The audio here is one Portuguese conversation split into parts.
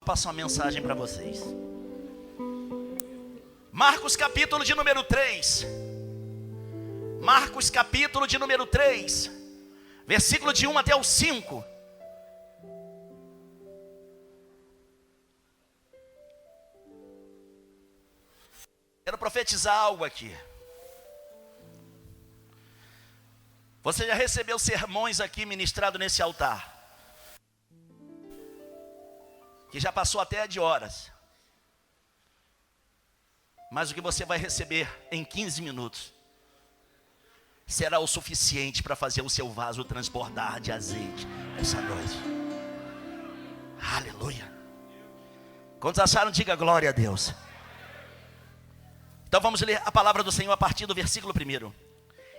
passo uma mensagem para vocês. Marcos capítulo de número 3. Marcos capítulo de número 3, versículo de 1 até o 5. Quero profetizar algo aqui. Você já recebeu sermões aqui ministrados nesse altar, que já passou até de horas. Mas o que você vai receber em 15 minutos será o suficiente para fazer o seu vaso transbordar de azeite essa noite. Aleluia. Quantos acharam? Diga glória a Deus. Então vamos ler a palavra do Senhor a partir do versículo 1.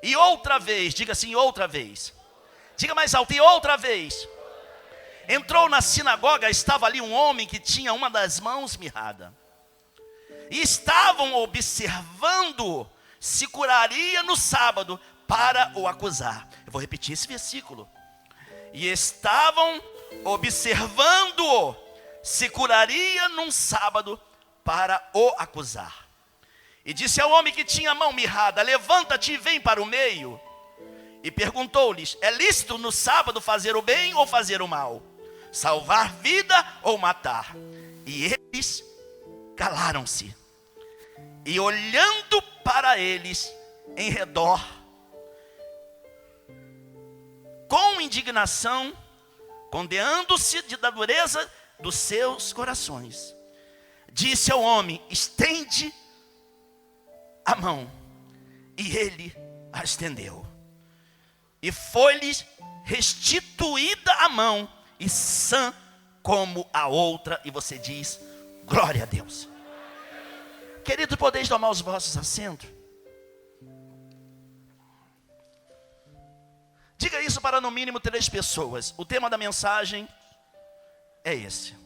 E outra vez, diga assim, outra vez. Diga mais alto, e outra vez. Entrou na sinagoga, estava ali um homem que tinha uma das mãos mirrada. E estavam observando se curaria no sábado para o acusar. Eu vou repetir esse versículo. E estavam observando se curaria num sábado para o acusar. E disse ao homem que tinha a mão mirrada: levanta-te e vem para o meio. E perguntou-lhes: é lícito no sábado fazer o bem ou fazer o mal? Salvar vida ou matar? E eles calaram-se. E olhando para eles em redor, com indignação, condenando-se da dureza dos seus corações, disse ao homem: estende a mão. E ele a estendeu. E foi-lhes restituída a mão, e sã como a outra. E você diz: glória a Deus. Queridos, podeis tomar os vossos assentos. Diga isso para no mínimo 3 pessoas. O tema da mensagem é esse: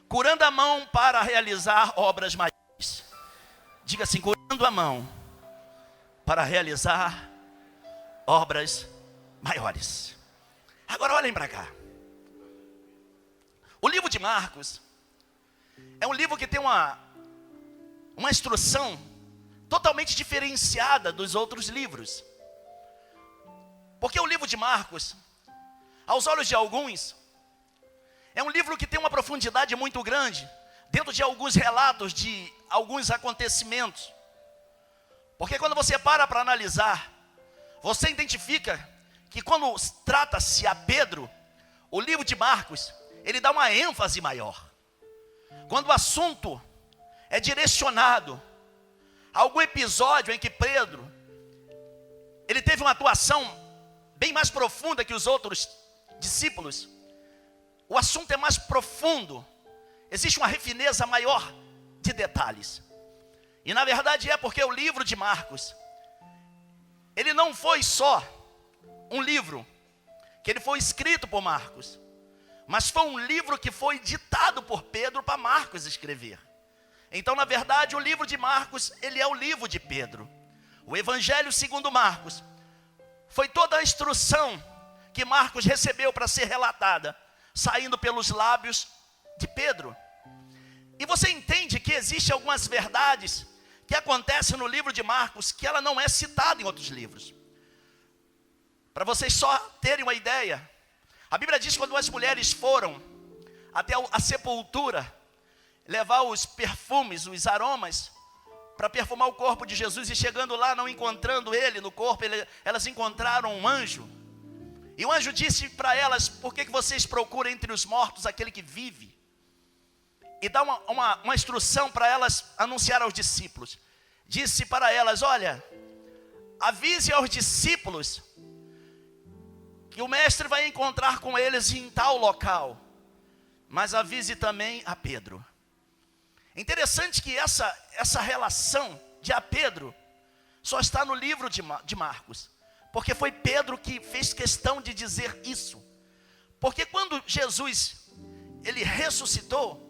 curando a mão para realizar obras maiores. Diga assim: curando a mão para realizar obras maiores. Agora olhem para cá. O livro de Marcos é um livro que tem uma instrução totalmente diferenciada dos outros livros. Porque o livro de Marcos, aos olhos de alguns, é um livro que tem uma profundidade muito grande, dentro de alguns relatos de alguns acontecimentos. Porque quando você para analisar, você identifica que quando trata-se a Pedro, o livro de Marcos, ele dá uma ênfase maior. Quando o assunto é direcionado a algum episódio em que Pedro, ele teve uma atuação bem mais profunda que os outros discípulos, o assunto é mais profundo, existe uma refineza maior de detalhes. E na verdade é porque o livro de Marcos, ele não foi só um livro que ele foi escrito por Marcos, mas foi um livro que foi ditado por Pedro para Marcos escrever. Então, na verdade, o livro de Marcos, ele é o livro de Pedro. O Evangelho segundo Marcos foi toda a instrução que Marcos recebeu para ser relatada, saindo pelos lábios de Pedro. E você entende que existem algumas verdades que acontecem no livro de Marcos, que ela não é citada em outros livros. Para vocês só terem uma ideia, a Bíblia diz que quando as mulheres foram até a sepultura, levar os perfumes, os aromas, para perfumar o corpo de Jesus, e chegando lá, não encontrando ele no corpo, elas encontraram um anjo. E o anjo disse para elas: por que vocês procuram entre os mortos aquele que vive? E dá uma instrução para elas anunciar aos discípulos. Disse para elas: olha, avise aos discípulos que o mestre vai encontrar com eles em tal local, mas avise também a Pedro. Interessante que essa relação de a Pedro só está no livro de Marcos, porque foi Pedro que fez questão de dizer isso. Porque quando Jesus, ele ressuscitou,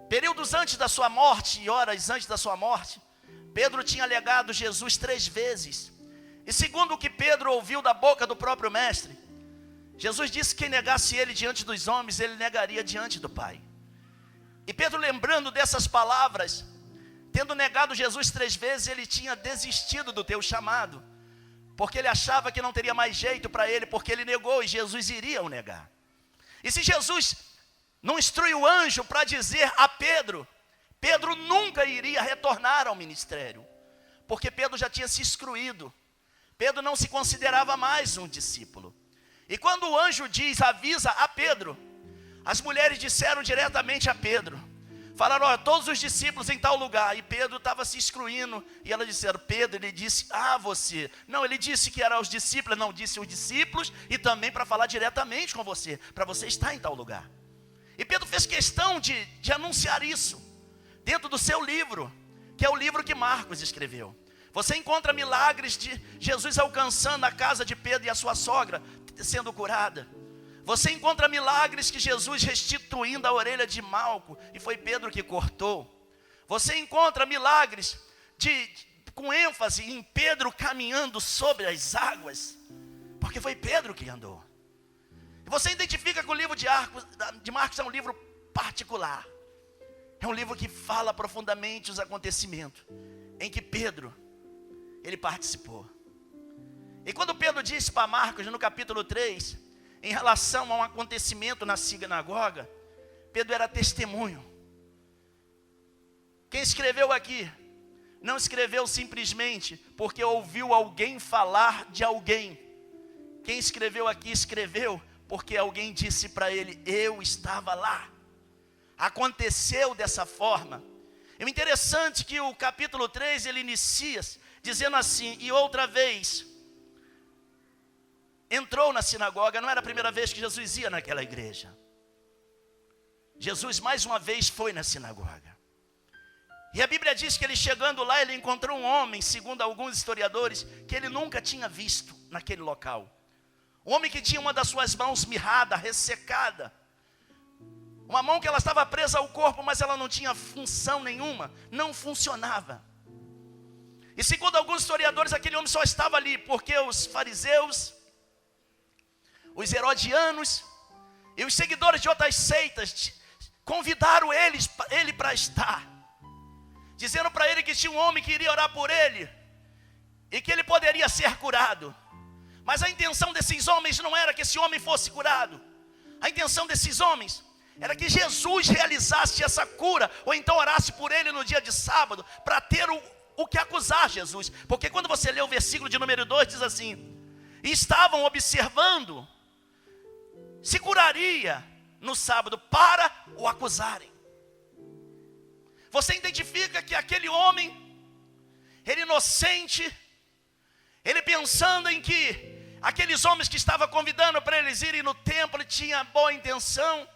períodos antes da sua morte e horas antes da sua morte, Pedro tinha negado Jesus 3 vezes. E segundo o que Pedro ouviu da boca do próprio mestre, Jesus disse que quem negasse ele diante dos homens, ele negaria diante do Pai. E Pedro, lembrando dessas palavras, tendo negado Jesus 3 vezes, ele tinha desistido do teu chamado, porque ele achava que não teria mais jeito para ele, porque ele negou e Jesus iria o negar. E se Jesus não instrui o anjo para dizer a Pedro, Pedro nunca iria retornar ao ministério, porque Pedro já tinha se excluído. Pedro não se considerava mais um discípulo. E quando o anjo diz, avisa a Pedro, as mulheres disseram diretamente a Pedro, falaram, olha, todos os discípulos em tal lugar. E Pedro estava se excluindo. E elas disseram, Pedro, ele disse, você. Não, ele disse que eram os discípulos, não, disse os discípulos. E também para falar diretamente com você, para você estar em tal lugar. E Pedro fez questão de anunciar isso, dentro do seu livro, que é o livro que Marcos escreveu. Você encontra milagres de Jesus alcançando a casa de Pedro e a sua sogra sendo curada. Você encontra milagres que Jesus restituindo a orelha de Malco, e foi Pedro que cortou. Você encontra milagres com ênfase em Pedro caminhando sobre as águas, porque foi Pedro que andou. E você identifica que o livro de Marcos é um livro particular. É um livro que fala profundamente os acontecimentos em que Pedro, ele participou. E quando Pedro disse para Marcos, no capítulo 3, em relação a um acontecimento na sinagoga, Pedro era testemunho. Quem escreveu aqui, não escreveu simplesmente porque ouviu alguém falar de alguém. Quem escreveu aqui, escreveu porque alguém disse para ele, eu estava lá. Aconteceu dessa forma. E o interessante é que o capítulo 3, ele inicia dizendo assim, e outra vez entrou na sinagoga. Não era a primeira vez que Jesus ia naquela igreja. Jesus mais uma vez foi na sinagoga. E a Bíblia diz que ele chegando lá, ele encontrou um homem, segundo alguns historiadores, que ele nunca tinha visto naquele local. Um homem que tinha uma das suas mãos mirrada, ressecada. Uma mão que ela estava presa ao corpo, mas ela não tinha função nenhuma, não funcionava. E segundo alguns historiadores, aquele homem só estava ali porque os fariseus, os herodianos e os seguidores de outras seitas convidaram ele para estar, dizendo para ele que tinha um homem que iria orar por ele e que ele poderia ser curado. Mas a intenção desses homens não era que esse homem fosse curado. A intenção desses homens era que Jesus realizasse essa cura, ou então orasse por ele no dia de sábado, para ter o que acusar Jesus. Porque quando você lê o versículo de número 2, diz assim, e estavam observando se curaria no sábado para o acusarem. Você identifica que aquele homem, ele inocente, ele pensando em que aqueles homens que estavam convidando para eles irem no templo, ele tinha boa intenção,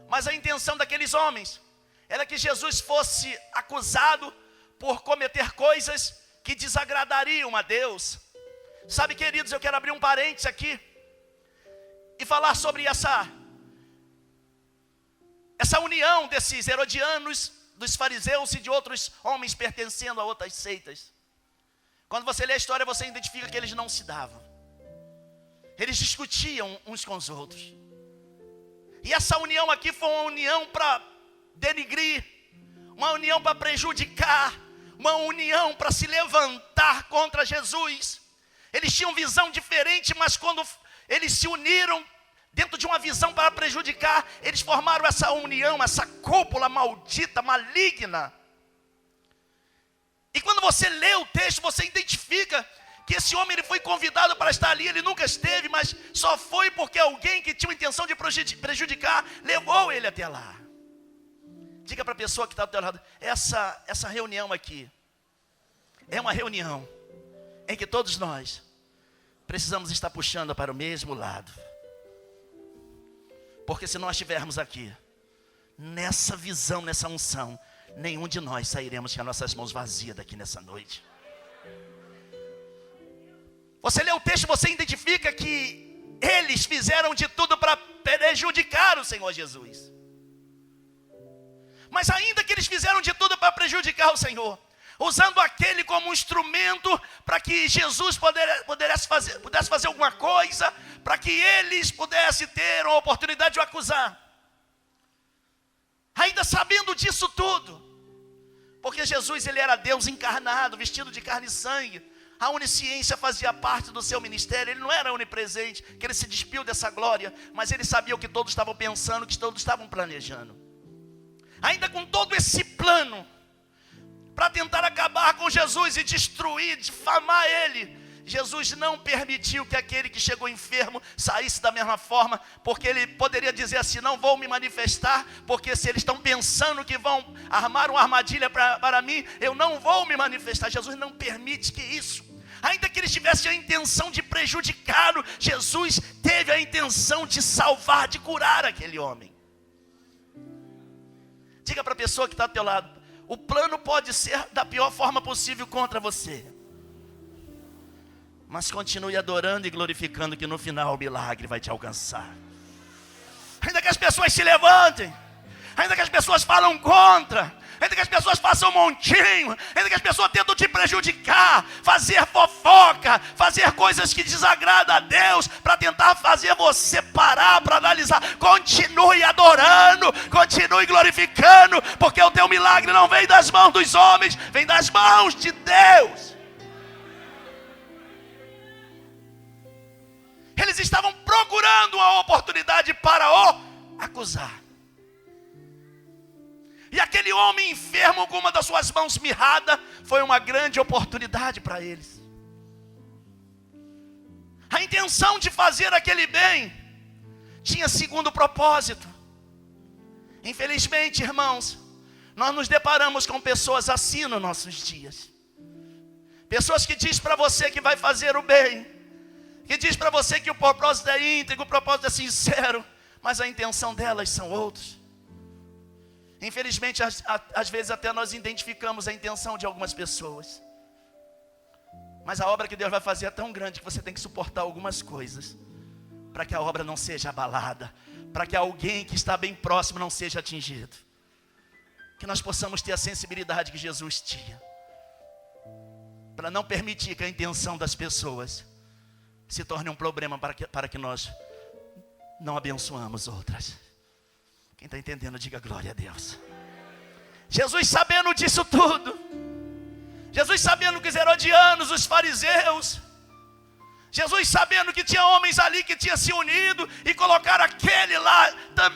mas a intenção daqueles homens era que Jesus fosse acusado por cometer coisas que desagradariam a Deus. Sabe, queridos, eu quero abrir um parênteses aqui e falar sobre essa união desses herodianos, dos fariseus e de outros homens pertencendo a outras seitas. Quando você lê a história, você identifica que eles não se davam. Eles discutiam uns com os outros. E essa união aqui foi uma união para denigrir, uma união para prejudicar, uma união para se levantar contra Jesus. Eles tinham visão diferente, mas quando eles se uniram dentro de uma visão para prejudicar, eles formaram essa união, essa cúpula maldita, maligna. E quando você lê o texto, você identifica que esse homem ele foi convidado para estar ali, ele nunca esteve, mas só foi porque alguém que tinha a intenção de prejudicar, levou ele até lá. Diga para a pessoa que está do teu lado, essa reunião aqui, é uma reunião em que todos nós precisamos estar puxando para o mesmo lado. Porque se nós estivermos aqui, nessa visão, nessa unção, nenhum de nós sairemos com as nossas mãos vazias daqui nessa noite. Você lê o texto, você identifica que eles fizeram de tudo para prejudicar o Senhor Jesus. Mas ainda que eles fizeram de tudo para prejudicar o Senhor, usando aquele como um instrumento para que Jesus pudesse fazer alguma coisa, para que eles pudessem ter uma oportunidade de o acusar. Ainda sabendo disso tudo, porque Jesus ele era Deus encarnado, vestido de carne e sangue. A onisciência fazia parte do seu ministério. Ele não era onipresente, que ele se despiu dessa glória, mas ele sabia o que todos estavam pensando, o que todos estavam planejando. Ainda com todo esse plano, para tentar acabar com Jesus e destruir, difamar ele, Jesus não permitiu que aquele que chegou enfermo saísse da mesma forma, porque ele poderia dizer assim: não vou me manifestar, porque se eles estão pensando que vão armar uma armadilha para mim, eu não vou me manifestar. Jesus não permite que isso, ainda que eles tivessem a intenção de prejudicá-lo, Jesus teve a intenção de salvar, de curar aquele homem. Diga para a pessoa que está ao teu lado: o plano pode ser da pior forma possível contra você, mas continue adorando e glorificando, que no final o milagre vai te alcançar. Ainda que as pessoas se levantem, ainda que as pessoas falam contra, ainda que as pessoas façam um montinho, ainda que as pessoas tentam te prejudicar, fazer fofoca, fazer coisas que desagradam a Deus, para tentar fazer você parar para analisar, continue adorando, continue glorificando, porque o teu milagre não vem das mãos dos homens, vem das mãos de Deus. Eles estavam procurando uma oportunidade para o acusar. E aquele homem enfermo com uma das suas mãos mirrada foi uma grande oportunidade para eles. A intenção de fazer aquele bem tinha segundo propósito. Infelizmente, irmãos, nós nos deparamos com pessoas assim nos nossos dias. Pessoas que dizem para você que vai fazer o bem, que diz para você que o propósito é íntegro, o propósito é sincero, mas a intenção delas são outros. Infelizmente, às vezes até nós identificamos a intenção de algumas pessoas, mas a obra que Deus vai fazer é tão grande que você tem que suportar algumas coisas, para que a obra não seja abalada, para que alguém que está bem próximo não seja atingido. Que nós possamos ter a sensibilidade que Jesus tinha, para não permitir que a intenção das pessoas se torne um problema para que nós não abençoamos outras. Quem está entendendo, diga glória a Deus. Jesus sabendo disso tudo, Jesus sabendo que os herodianos, os fariseus, Jesus sabendo que tinha homens ali que tinham se unido e colocaram aquele lá,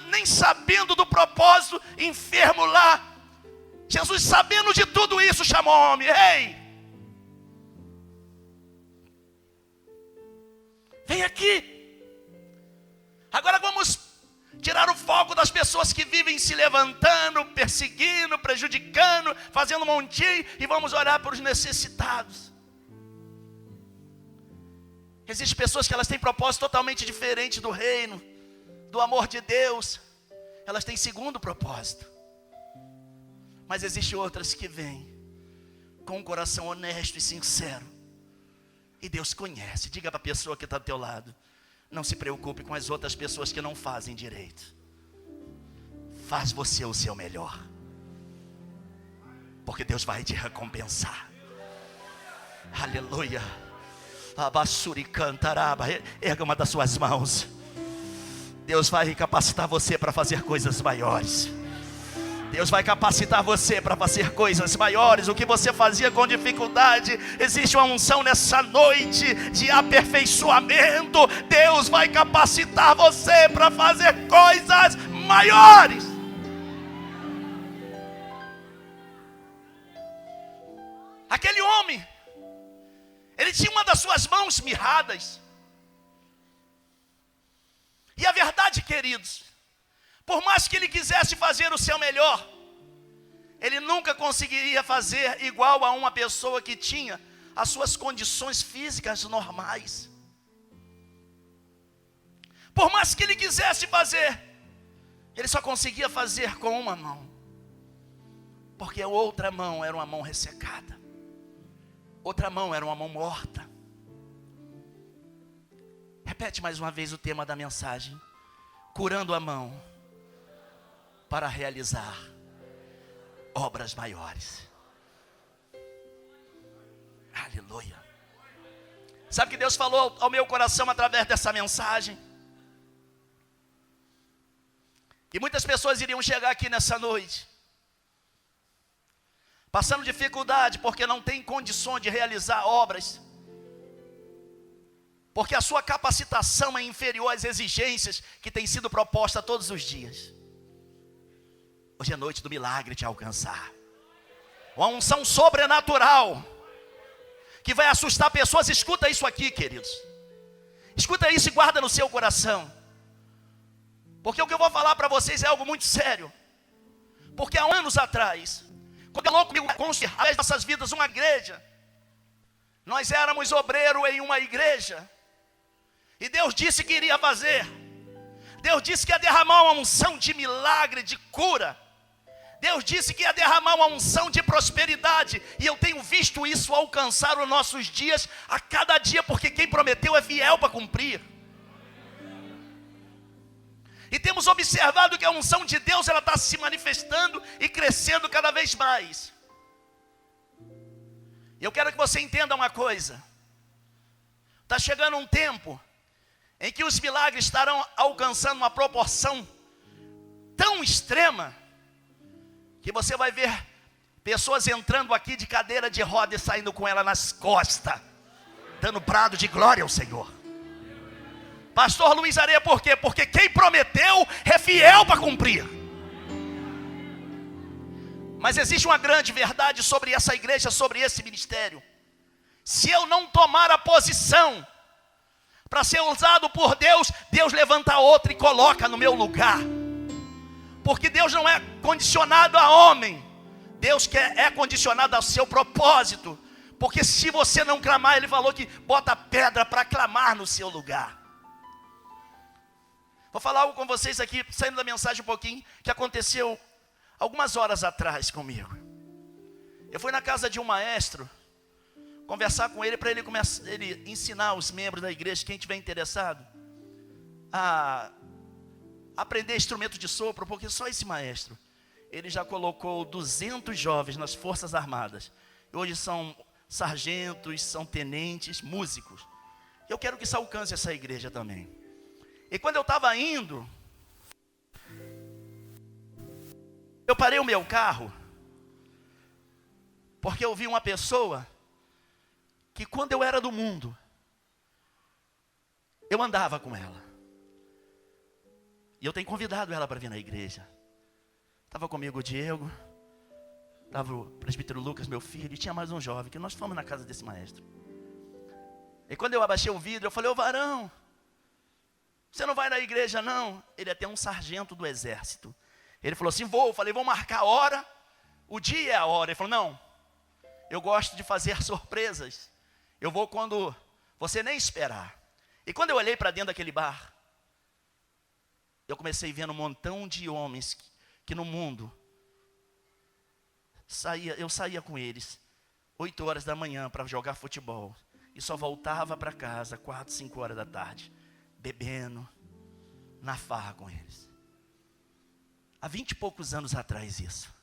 nem sabendo do propósito, enfermo lá. Jesus sabendo de tudo isso, chamou o homem: ei, vem aqui. Agora vamos tirar o foco das pessoas que vivem se levantando, perseguindo, prejudicando, fazendo um montinho, e vamos olhar para os necessitados. Existem pessoas que elas têm propósito totalmente diferente do reino, do amor de Deus. Elas têm segundo propósito. Mas existem outras que vêm com um coração honesto e sincero, e Deus conhece. Diga para a pessoa que está do teu lado: não se preocupe com as outras pessoas que não fazem direito. Faz você o seu melhor, porque Deus vai te recompensar. Aleluia. Abassuri cantaraba. Erga uma das suas mãos. Deus vai capacitar você para fazer coisas maiores. Deus vai capacitar você para fazer coisas maiores. O que você fazia com dificuldade, existe uma unção nessa noite de aperfeiçoamento. Deus vai capacitar você para fazer coisas maiores. Aquele homem, ele tinha uma das suas mãos mirradas. E a verdade, queridos, por mais que ele quisesse fazer o seu melhor, ele nunca conseguiria fazer igual a uma pessoa que tinha as suas condições físicas normais. Por mais que ele quisesse fazer, ele só conseguia fazer com uma mão, porque a outra mão era uma mão ressecada, outra mão era uma mão morta. Repete mais uma vez o tema da mensagem: curando a mão para realizar obras maiores. Aleluia. Sabe o que Deus falou ao meu coração através dessa mensagem? E muitas pessoas iriam chegar aqui nessa noite, passando dificuldade porque não tem condições de realizar obras, porque a sua capacitação é inferior às exigências que têm sido propostas todos os dias. Hoje é noite do milagre te alcançar. Uma unção sobrenatural que vai assustar pessoas. Escuta isso aqui, queridos. Escuta isso e guarda no seu coração. Porque o que eu vou falar para vocês é algo muito sério. Porque há anos atrás, quando falou comigo construir as nossas vidas uma igreja, nós éramos obreiro em uma igreja. E Deus disse que iria fazer. Deus disse que ia derramar uma unção de milagre, de cura. Deus disse que ia derramar uma unção de prosperidade. E eu tenho visto isso alcançar os nossos dias a cada dia, porque quem prometeu é fiel para cumprir. E temos observado que a unção de Deus ela está se manifestando e crescendo cada vez mais. E eu quero que você entenda uma coisa. Está chegando um tempo em que os milagres estarão alcançando uma proporção tão extrema, que você vai ver pessoas entrando aqui de cadeira de roda e saindo com ela nas costas, dando brado de glória ao Senhor. Pastor Luiz Areia, por quê? Porque quem prometeu é fiel para cumprir. Mas existe uma grande verdade sobre essa igreja, sobre esse ministério. Se eu não tomar a posição para ser usado por Deus, Deus levanta outra e coloca no meu lugar. Porque Deus não é condicionado a homem. Deus é condicionado ao seu propósito. Porque se você não clamar, Ele falou que bota pedra para clamar no seu lugar. Vou falar algo com vocês aqui, saindo da mensagem um pouquinho, que aconteceu algumas horas atrás comigo. Eu fui na casa de um maestro, conversar com ele, para ele ensinar os membros da igreja, quem tiver interessado, a aprender instrumento de sopro, porque só esse maestro, ele já colocou 200 jovens nas Forças Armadas. Hoje são sargentos, são tenentes, músicos. Eu quero que isso alcance essa igreja também. E quando eu estava indo, eu parei o meu carro, porque eu vi uma pessoa que quando eu era do mundo, eu andava com ela. E eu tenho convidado ela para vir na igreja. Estava comigo o Diego, estava o presbítero Lucas, meu filho, e tinha mais um jovem, que nós fomos na casa desse maestro. E quando eu abaixei o vidro, eu falei: ô varão, você não vai na igreja não? Ele é até um sargento do exército. Ele falou assim: vou. Eu falei: vou marcar a hora, o dia é a hora. Ele falou: não, eu gosto de fazer surpresas. Eu vou quando você nem esperar. E quando eu olhei para dentro daquele bar, eu comecei vendo um montão de homens que no mundo, eu saía com eles 8 horas da manhã para jogar futebol. E só voltava para casa 4, 5 horas da tarde, bebendo, na farra com eles. Há 20 e poucos anos atrás isso.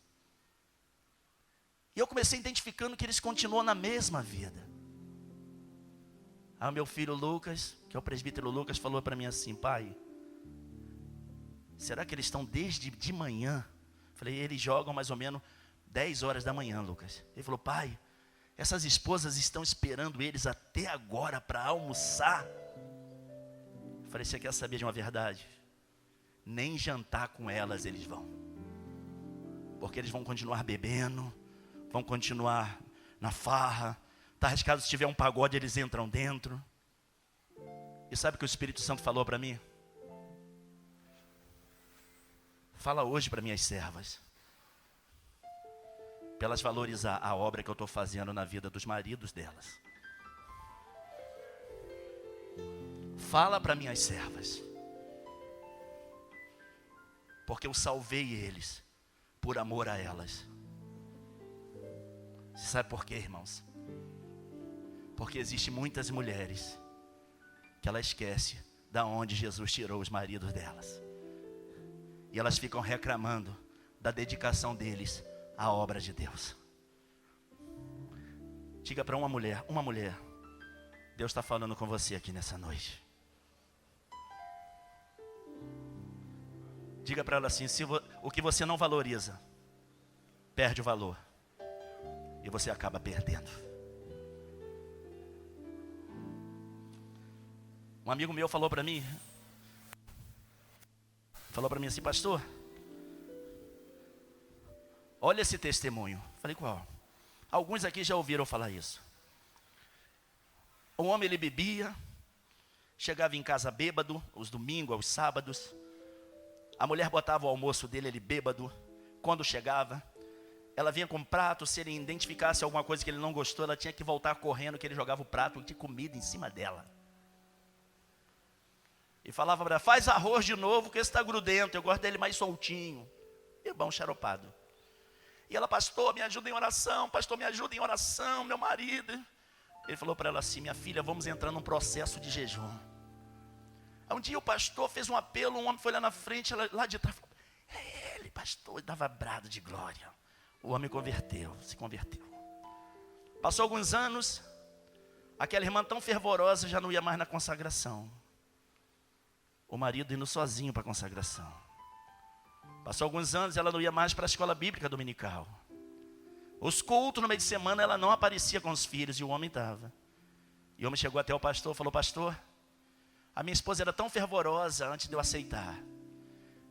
E eu comecei identificando que eles continuam na mesma vida. Aí o meu filho Lucas, que é o presbítero Lucas, falou para mim assim: pai, será que eles estão desde de manhã? Falei: eles jogam mais ou menos 10 horas da manhã, Lucas. Ele falou: pai, essas esposas estão esperando eles até agora para almoçar. Falei: você quer saber de uma verdade? Nem jantar com elas eles vão. Porque eles vão continuar bebendo, vão continuar na farra. Está arriscado, se tiver um pagode, eles entram dentro. E sabe o que o Espírito Santo falou para mim? Fala hoje para minhas servas, para elas valorizar a obra que eu estou fazendo na vida dos maridos delas. Fala para minhas servas, porque eu salvei eles por amor a elas. Você sabe por quê, irmãos? Porque existem muitas mulheres que ela esquece da onde Jesus tirou os maridos delas. E elas ficam reclamando da dedicação deles à obra de Deus. Diga para uma mulher, Deus está falando com você aqui nessa noite. Diga para ela assim: o que você não valoriza, perde o valor. E você acaba perdendo. Um amigo meu falou para mim assim: pastor, olha esse testemunho. Falei: qual? Alguns aqui já ouviram falar isso. O homem, ele bebia, chegava em casa bêbado, os domingos, aos sábados. A mulher botava o almoço dele, ele bêbado. Quando chegava, ela vinha com um prato. Se ele identificasse alguma coisa que ele não gostou, ela tinha que voltar correndo, que ele jogava o prato de comida em cima dela. E falava para ela: faz arroz de novo, que esse está grudento, eu gosto dele mais soltinho. Irmão xaropado. E ela: pastor, me ajuda em oração, pastor, me ajuda em oração, meu marido. Ele falou para ela assim: minha filha, vamos entrar num processo de jejum. Um dia o pastor fez um apelo, um homem foi lá na frente, lá de trás, falou: é ele, pastor, e dava brado de glória. O homem se converteu. Passou alguns anos, aquela irmã tão fervorosa já não ia mais na consagração. O marido indo sozinho para a consagração. Passou alguns anos, ela não ia mais para a escola bíblica dominical. Os cultos no meio de semana, ela não aparecia com os filhos, e o homem estava. E o homem chegou até o pastor, falou: pastor, a minha esposa era tão fervorosa antes de eu aceitar.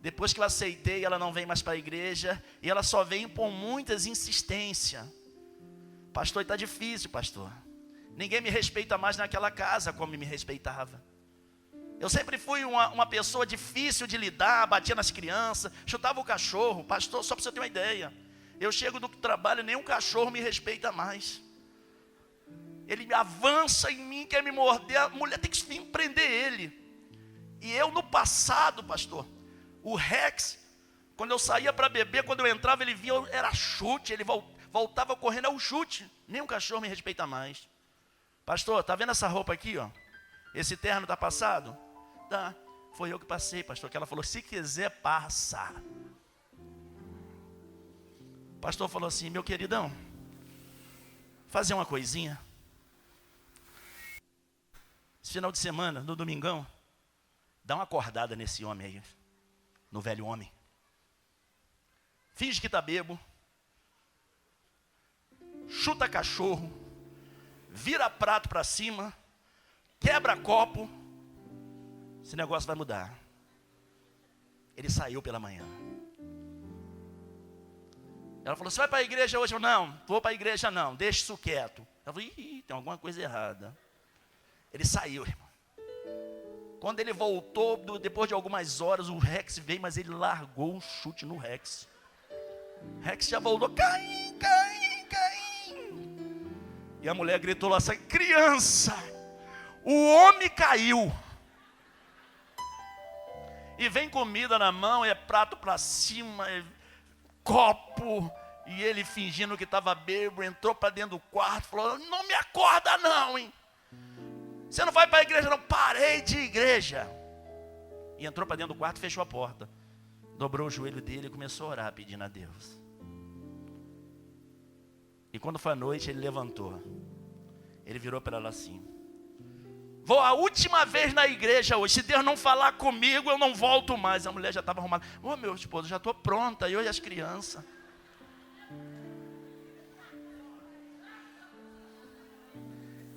Depois que eu aceitei, ela não vem mais para a igreja, e ela só vem por muitas insistências. Pastor, está difícil, pastor. Ninguém me respeita mais naquela casa como me respeitava. Eu sempre fui uma pessoa difícil de lidar, batia nas crianças, chutava o cachorro. Pastor, só para você ter uma ideia, eu chego do trabalho e nenhum cachorro me respeita mais. Ele avança em mim, quer me morder, a mulher tem que vir prender ele. E eu no passado, pastor, o Rex, quando eu saía para beber, quando eu entrava, ele vinha, era chute, ele voltava correndo, é o chute. Nem um cachorro me respeita mais. Pastor, tá vendo essa roupa aqui, ó? Esse terno tá passado? Tá, foi eu que passei, pastor, que ela falou: se quiser, passa. O pastor falou assim: meu queridão, fazer uma coisinha. Esse final de semana, no domingão, dá uma acordada nesse homem aí, no velho homem. Finge que está bebo, chuta cachorro, vira prato para cima, quebra copo. Esse negócio vai mudar. Ele saiu pela manhã. Ela falou: você vai para a igreja hoje? Eu: não, vou para a igreja não, deixa isso quieto. Ela falou: ih, tem alguma coisa errada. Ele saiu, irmão. Quando ele voltou, depois de algumas horas, o Rex veio, mas ele largou um chute no Rex. Rex já voltou: Caim, Caim, Caim. E a mulher gritou lá: criança, o homem caiu. E vem comida na mão, é prato para cima, é copo. E ele fingindo que estava bêbado, entrou para dentro do quarto, falou: não me acorda não, hein? Você não vai para a igreja não? Parei de igreja. E entrou para dentro do quarto, fechou a porta. Dobrou o joelho dele e começou a orar, pedindo a Deus. E quando foi a noite, ele levantou. Ele virou para ela assim: vou a última vez na igreja hoje. Se Deus não falar comigo, eu não volto mais. A mulher já estava arrumada: ô meu esposo, já estou pronta, eu e as crianças.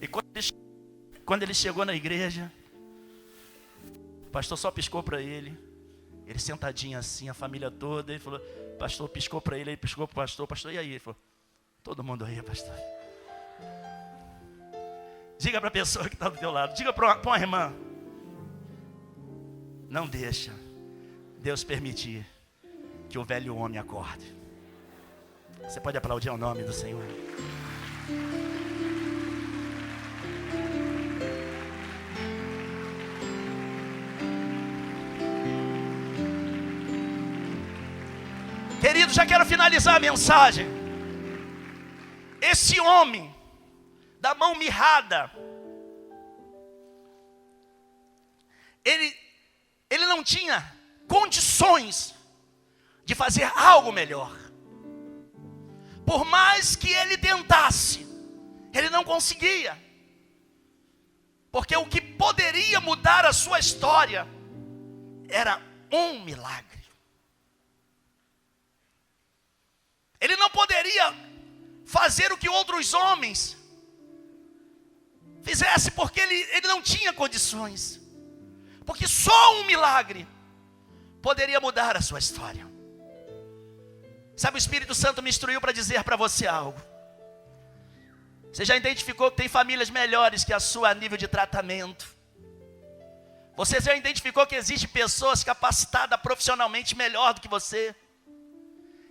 E quando ele chegou na igreja, o pastor só piscou para ele. Ele sentadinho assim, a família toda. Ele falou: pastor, piscou para ele piscou para o pastor. Pastor, e aí? Ele falou: todo mundo aí, pastor. Diga para a pessoa que está do teu lado, diga para uma irmã: não deixa Deus permitir que o velho homem acorde. Você pode aplaudir ao nome do Senhor. Querido, já quero finalizar a mensagem. Esse homem da mão mirrada, ele não tinha condições de fazer algo melhor. Por mais que ele tentasse, ele não conseguia. Porque o que poderia mudar a sua história era um milagre. Ele não poderia fazer o que outros homens fizessem, porque ele não tinha condições. Porque só um milagre poderia mudar a sua história. Sabe, o Espírito Santo me instruiu para dizer para você algo. Você já identificou que tem famílias melhores que a sua a nível de tratamento? Você já identificou que existem pessoas capacitadas profissionalmente melhor do que você?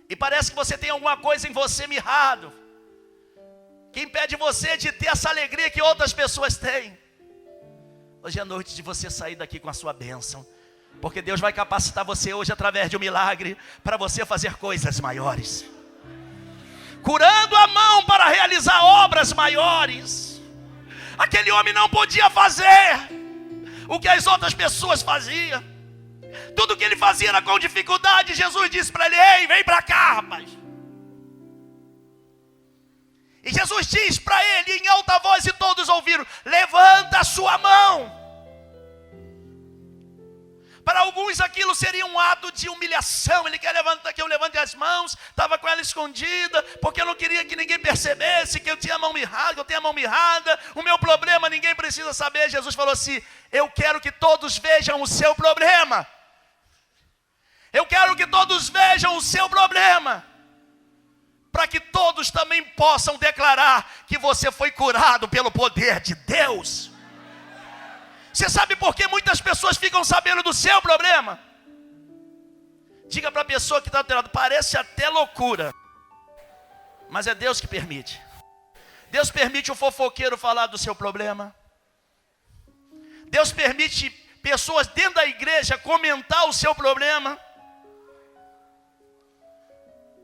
E parece que você tem alguma coisa em você mirrado, que impede você de ter essa alegria que outras pessoas têm. Hoje é noite de você sair daqui com a sua bênção, porque Deus vai capacitar você hoje através de um milagre, para você fazer coisas maiores. Curando a mão para realizar obras maiores. Aquele homem não podia fazer o que as outras pessoas faziam. Tudo que ele fazia era com dificuldade. Jesus disse para ele: ei, vem para cá, rapaz. E Jesus diz para ele em alta voz, e todos ouviram: levanta a sua mão. Para alguns aquilo seria um ato de humilhação. Ele quer levantar, que eu levante as mãos. Estava com ela escondida, porque eu não queria que ninguém percebesse que eu tinha a mão mirrada, que eu tenho a mão mirrada. O meu problema ninguém precisa saber. Jesus falou assim: eu quero que todos vejam o seu problema. Eu quero que todos vejam o seu problema, para que todos também possam declarar que você foi curado pelo poder de Deus. Você sabe por que muitas pessoas ficam sabendo do seu problema? Diga para a pessoa que está do teu lado: parece até loucura, mas é Deus que permite. Deus permite o fofoqueiro falar do seu problema. Deus permite pessoas dentro da igreja comentar o seu problema.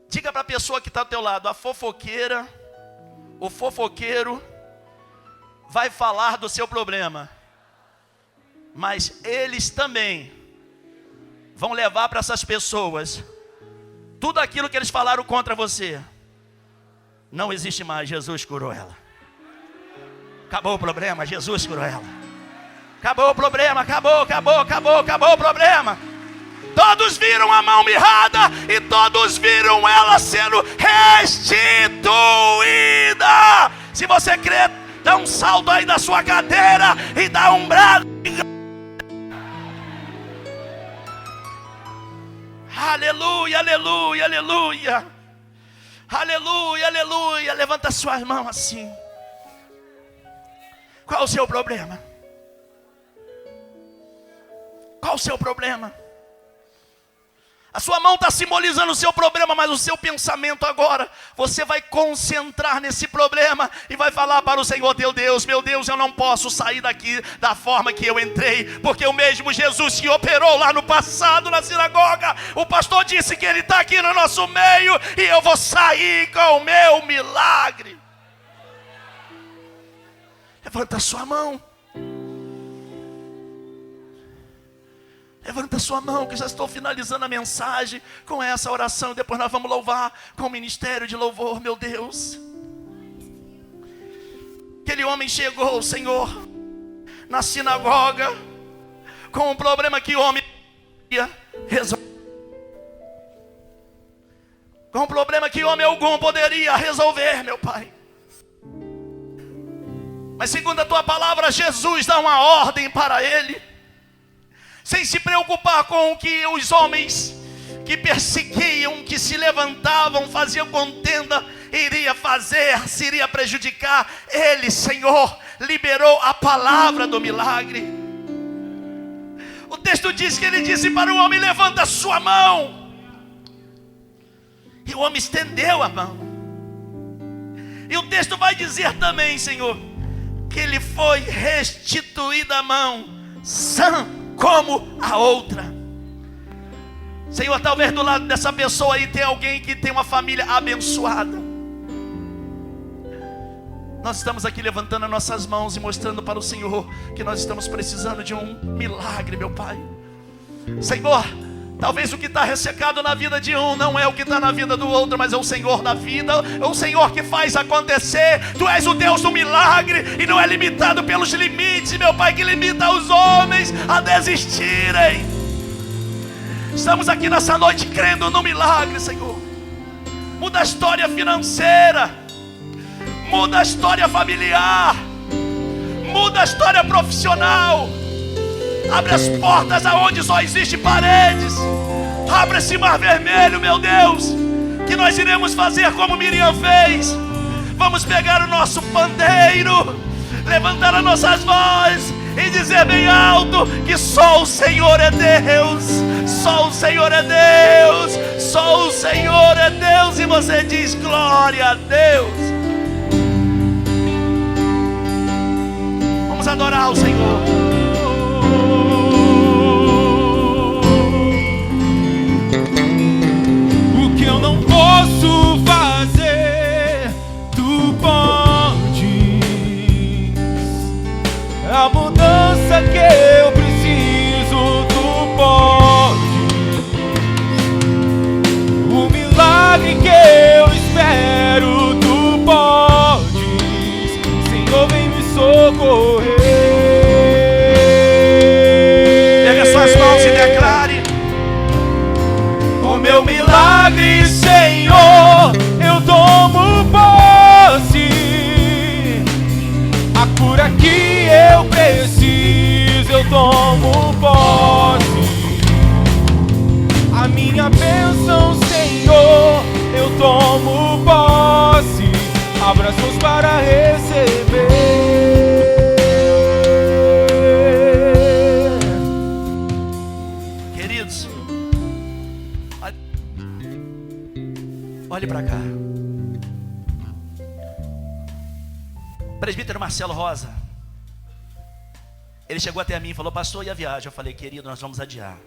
Diga para a pessoa que está do teu lado: a fofoqueira, o fofoqueiro vai falar do seu problema, mas eles também vão levar para essas pessoas tudo aquilo que eles falaram contra você. Não existe mais, Jesus curou ela. Acabou o problema, Jesus curou ela. Acabou o problema, acabou o problema. Todos viram a mão mirrada e todos viram ela sendo restituída. Se você crê, dá um salto aí da sua cadeira e dá um brado. Aleluia, aleluia, aleluia. Aleluia, aleluia. Levanta suas mãos assim. Qual o seu problema? Qual o seu problema? A sua mão está simbolizando o seu problema, mas o seu pensamento agora, você vai concentrar nesse problema e vai falar para o Senhor: meu Deus, eu não posso sair daqui da forma que eu entrei, porque o mesmo Jesus que operou lá no passado na sinagoga, o pastor disse que ele está aqui no nosso meio, e eu vou sair com o meu milagre. Levanta a sua mão. Levanta sua mão, que já estou finalizando a mensagem com essa oração. Depois nós vamos louvar com o ministério de louvor, meu Deus. Aquele homem chegou, Senhor, na sinagoga, com um problema que o homem ia resolver. Com um problema que homem algum poderia resolver, meu Pai. Mas segundo a tua palavra, Jesus dá uma ordem para ele, sem se preocupar com o que os homens que perseguiam, que se levantavam, faziam contenda, iria fazer, se iria prejudicar. Ele, Senhor, liberou a palavra do milagre. O texto diz que ele disse para o homem: levanta a sua mão. E o homem estendeu a mão. E o texto vai dizer também, Senhor, que ele foi restituído a mão, sã como a outra. Senhor, talvez do lado dessa pessoa aí tem alguém que tem uma família abençoada. Nós estamos aqui levantando as nossas mãos e mostrando para o Senhor que nós estamos precisando de um milagre, meu Pai. Senhor, talvez o que está ressecado na vida de um não é o que está na vida do outro, mas é o Senhor da vida, é o Senhor que faz acontecer. Tu és o Deus do milagre, e não é limitado pelos limites, meu Pai, que limita os homens a desistirem. Estamos aqui nessa noite crendo no milagre, Senhor. muda a história financeira, muda a história familiar, muda a história profissional. Abre as portas aonde só existe paredes. Abre esse mar vermelho, meu Deus, que nós iremos fazer como Miriam fez. Vamos pegar o nosso pandeiro, levantar as nossas vozes e dizer bem alto que só o Senhor é Deus. Só o Senhor é Deus. Só o Senhor é Deus. E você diz glória a Deus. Vamos adorar o Senhor. O que eu não posso fazer, tu podes. A mudança que eu preciso, tu podes. O milagre que eu espero, tu podes. Senhor, vem me socorrer. Pega suas mãos e declare: o meu milagre, Senhor, eu tomo posse. A cura que eu preciso, eu tomo posse. A minha bênção, Senhor, eu tomo posse. Abra as mãos para receber. Queridos, olhe para cá. Presbítero Marcelo Rosa, ele chegou até mim e falou: pastor, e a viagem? Eu falei: querido, nós vamos adiar.